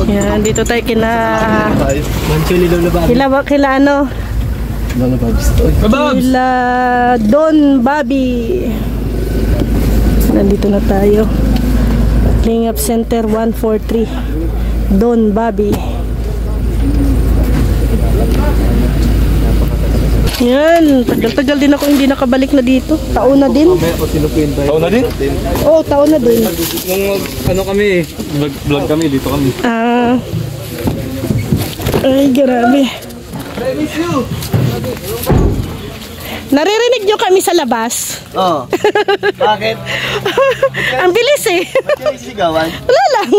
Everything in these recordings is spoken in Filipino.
Yan, dito tayo kila ano? Kila Don Bobby. Nandito na tayo. Lingap Center 143. Don Bobby. Yan, tagal-tagal din ako hindi nakabalik na dito. Taon na din. Taon na din? Oo, taon na din. Ano kami, vlog kami, dito kami. Ay, grabe. Naririnig nyo kami sa labas? Oo. Bakit? Ang bilis eh. Ba't kayo sisigawan? Wala lang.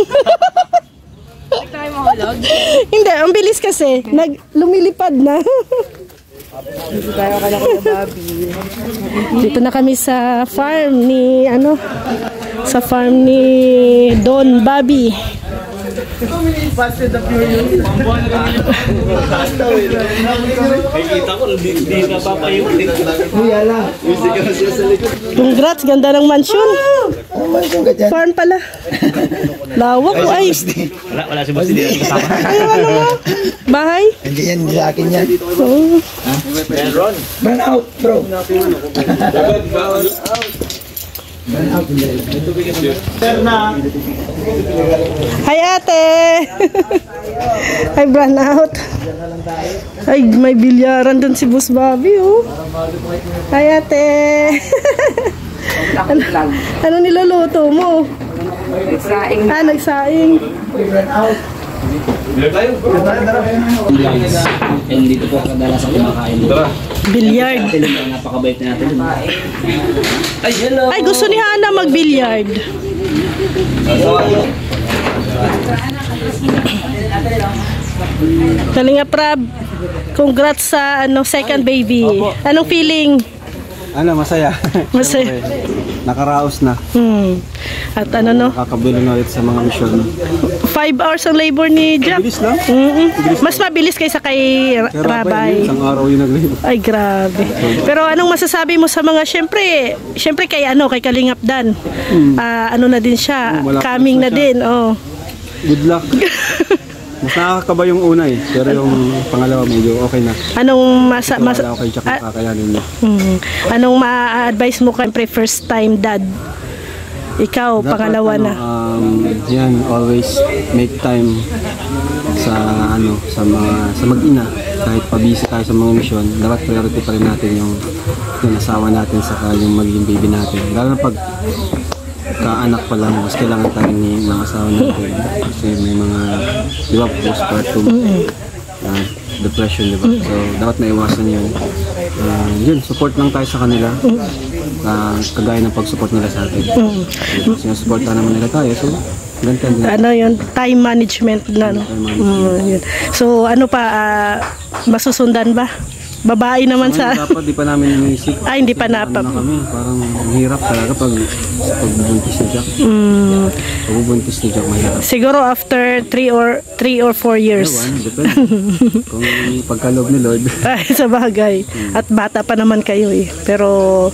Hindi, ang bilis kasi. Lumilipad na. Dito na kami sa farm ni Don Bobby. Congrats, ganda ng mansion. Farm pala. Lawak ko ay. Wala si boss dito. Bahay? Hindi yan, hindi sa akin yan. Burn out, bro. Hi ate. Hi burnout. Ay, may bilyaran dun si Boss Bobby oh. Hi ate. Ano niluluto mo? Nagsaing. Nagsaing. And dito po kadalasan kumakain. Billiard. Napakabait natin. Ay, hello. Ay, gusto ni Hana mag-billiard. Kalinga Prab, congrats sa second baby. Anong feeling? Masaya. Masaya. Nakaraos na. At Kakabilo na ulit sa mga mission. 5 hours ang labor ni Jack. Mabilis lang. Mas mabilis kaysa kay Rabay. Isang araw yung nag-labor. Ay, grabe. Pero anong masasabi mo sa mga, syempre kay Kalingap Dan. Na din siya, coming na din. Oh. Good luck. Mas nakakakaba yung una eh. Pero yung pangalawa medyo okay na. Anong Wala ako kay Jack na kakayanin niya. Anong ma-advise mo kay first time dad? Ikaw, dapat, pangalawa na. Yan, always make time sa mag-ina. Kahit pabisi tayo sa mga mission, dapat priority pa rin natin yung asawa natin saka yung magiging baby natin. Lalo na pag kaanak pa lang, mas kailangan tayo ng asawa natin. Kasi may mga, di ba, postpartum depression, di ba? So, dapat naiwasan yun. Yun, support lang tayo sa kanila. Kagaya ng pag-support nila sa atin. Sinusuportahan naman nila tayo. So, yung time management na. Yun. So, masusundan ba? Babae naman sa... Dapat di pa namin inisip. Hindi pa napap. Parang hirap talaga pag buntis ni Jack. Pag buntis ni Jack, mahirap. Siguro after 3 or 4 years. Depende. Kung pagkaloob ni Lord. Ay, sa bagay. At bata pa naman kayo eh. Pero,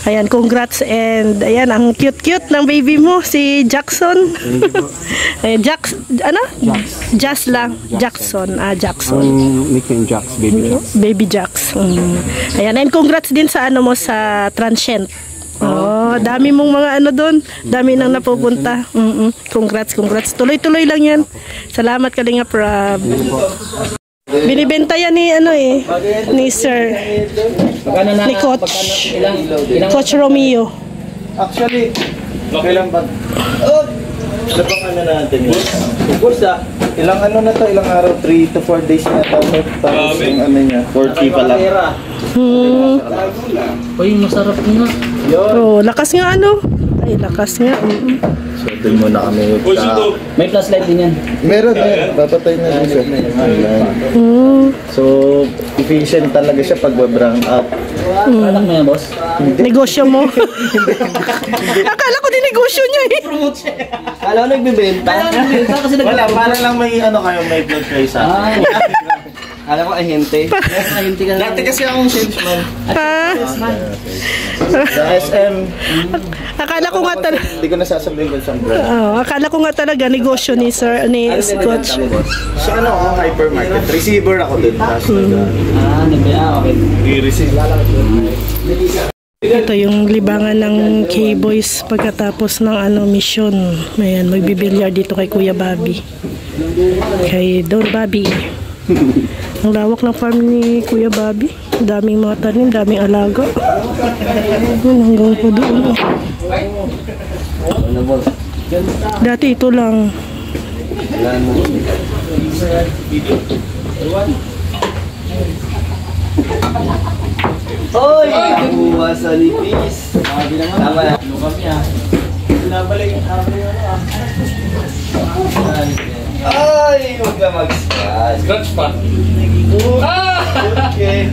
ayan, congrats and ayan, ang cute-cute ng baby mo, si Jackson. Jax, Just lang. Jackson. Jackson. Nickname Jax, baby Jax. Baby Jax. Ayan, and congrats din sa sa Transient. Dami mong mga doon. Dami nang napupunta. Congrats. Tuloy-tuloy lang yan. Salamat Kalinga Prab. Binibenta yan ni Sir. Ni Coach. Coach Romeo. Actually, kailan ba? Napang natin yun. Ilang na to? Ilang araw? 3 to 4 days na tapos yung niya. 40 pa lang. Masarap nga. Lakas nga Ay, lakas nga. So, dun muna kami. May flashlight din yan. Meron. Papatay na din siya. So, efficient talaga siya pag brown out. Anak mo yan, boss? Negosyo mo. Akala ko din negosyo niya eh. Kala ko nagbibenta. Kasi Wala, parang lang may kayo, may vlog kayo sa Alam ko, ahente. Ahente ka na. Dati kasi akong salesman. Ha? Sa SM. Akala ko nga talaga, Hindi ko nasasabihin kung saan brand. akala ko nga talaga negosyo ni Sir, ni Coach. Sa ano ako, hypermarket. Receiver ako dun. Okay. I-receive. Ito yung libangan ng K-Boys pagkatapos ng mission. Ayan, magbibilyar dito kay Kuya Bobby. Kay Don Bobby. Ang lawak ng farm ni Kuya Bobby. Daming mga tanim, daming alaga. Hanggang pa doon. Dati ito lang. Hoy! Nakuha sa lipis. Tama na. Ay! Huwag ka mag-scratch. Scratch pa. Okay.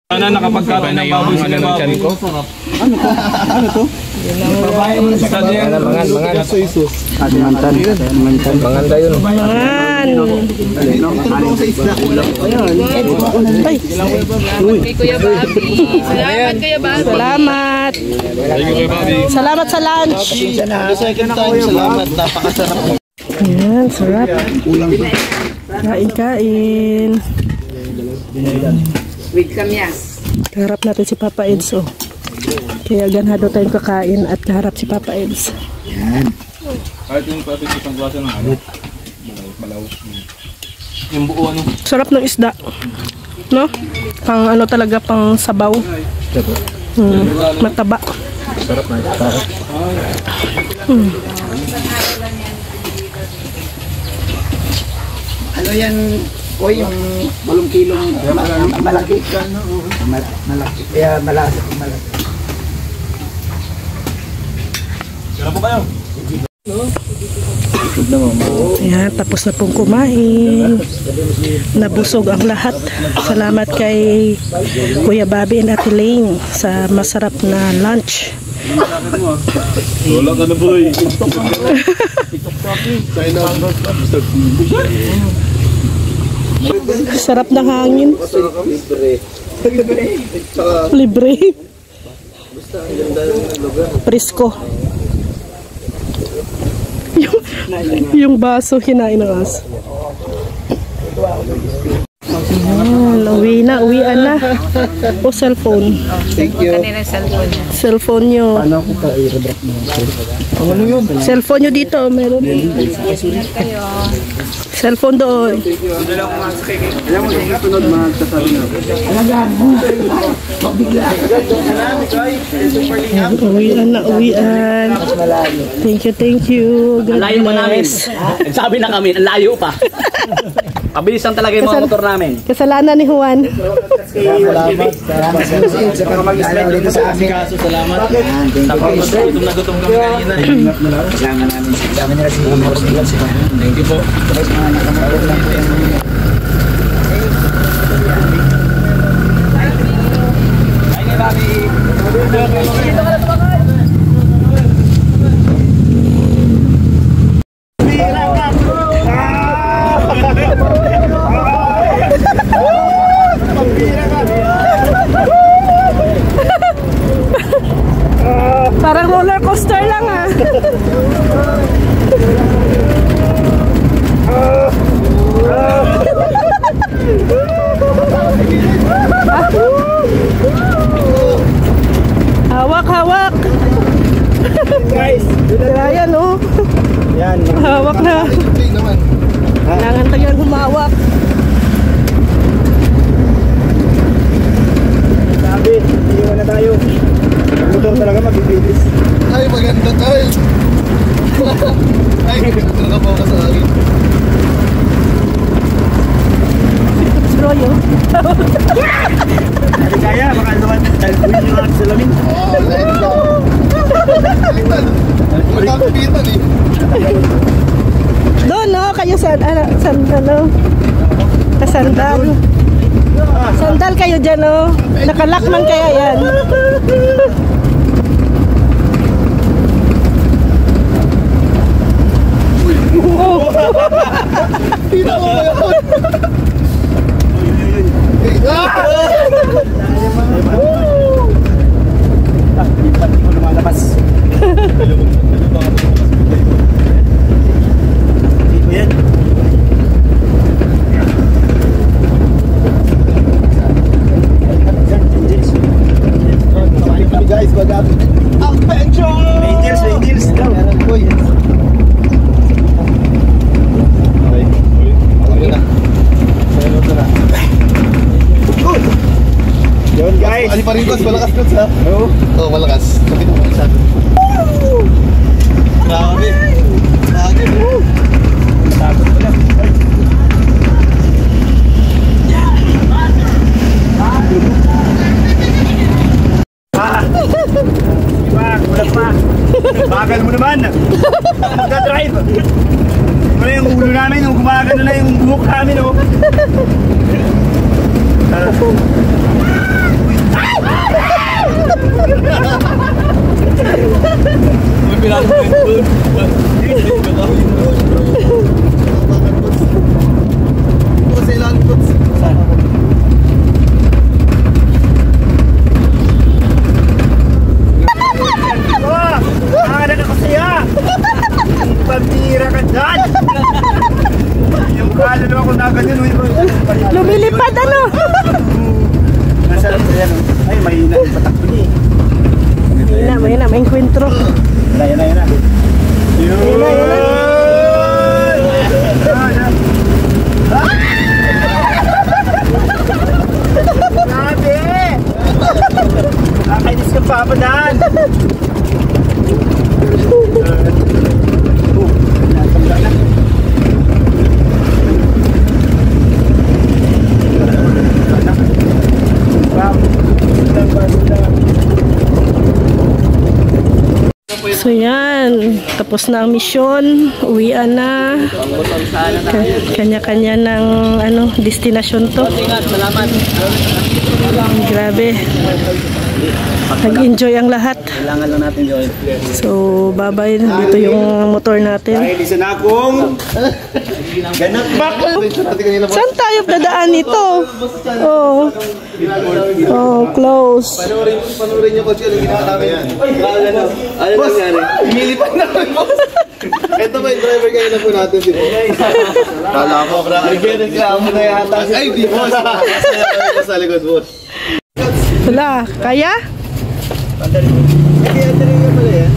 Sana nakapagkakain ng baboy sila ng tiyan ko. Manganda yun. Man! Ay! Kay Kuya Bobby. Salamat, Kuya Bobby. Salamat! Salamat sa lunch! Second time, salamat. Napakasarap. Ayan, sarap. Kain-kain. With kamyas. Kaharap natin si Papa Eds, oh. Kaya ganado tayong kakain at kaharap si Papa Eds. Kahit yung pati isang klase ng ano. Malaw. Yung buo ano. Sarap ng isda. No? Pang ano talaga, pang sabaw. Mataba. Sarap na ito. Ano yan, o yung 8 kilong malaki. Malaki. Kaya malaki. Kailan po kayo? Ayan, tapos na pong kumain. Nabusog ang lahat. Salamat kay Kuya Bobby and Ate Lane sa masarap na lunch. Wala ka na boy. Sarap ng hangin. Libre. Presko. Yung baso hinain ng aso. Ayan, uwian na. O cellphone. Kanina cellphone niya. Cellphone nyo. Cellphone nyo dito, meron. Cellphone doon. Uwian na, uwian. Thank you. God Layo pa namin. bless. Sabi na kami, ang layo pa. Pabilisan talaga yung mga motor namin. Kasalanan ni Juan. Salamat sa pag-mag-island dito sa amin. Salamat. Gutom na gutom kami kanina. Kasama namin. Kasama nila si Boss Ilan. Thank you po. Parang roller coaster lang ah. Hawak, hawak. Guys, Ayan oh. yan. Hawak na. Kailangan tayo humawak. Sabi, iwan na tayo. Motor talaga mag-ibilis. Ay, maganda tayo. Ay, nakapokus sa akin. Bro, yun. Hindi kaya, baka naman talpuin yung mga salamin. Oo, let's go. Baliktad. Magkakubitan eh. Doon no, kayo sa ano, kasandal. Sandal kayo dyan no. Nakalak man kaya yan. Tita mo ba yun? Pati ko lumalabas. Dito yan. Guys, mag-update. Angels. Yun guys. Ali pa rin Kots, malakas Kots ha? Oo. Oo, malakas. Kapit mo isa. Grabe. Takot ko lang. Kulang pa. Bagal mo naman. Magdadrive. Ano yung ulo namin, gumagano na yung buhok namin, oh. May pinalo ko yun. Kots, ilan Kots? Nakakala ka siya! Pagtira ka dyan! Yung kaluluwa ko na ganyan, Lumilipad ano? nasa lang yan, oh. Ay, mahina yung patakbo niya eh. May enkwentro. Yan na. Yun! Grabe! Nakakainis kang papadaan! So yan, tapos na ang misyon, uwian na. Kanya-kanya ng destinasyon to. Salamat. Grabe. Nag-enjoy ang lahat. Kailangan lang natin join. So, bye-bye. Dito yung motor natin. Dahil isa na akong ganat bakla. Saan tayo dadaan nito? Oh. Oh, close. Panurin niyo Kots, yung ginawa namin yan. Ano nangyari? Imilipan na kami, boss. Ito ba yung driver kanina po natin si boss? Kala ko, bro. Nagreklamo na yata. Ay, di boss. Masaya sa likod, boss. Wala, kaya? Hindi, ito rin yung mali yan.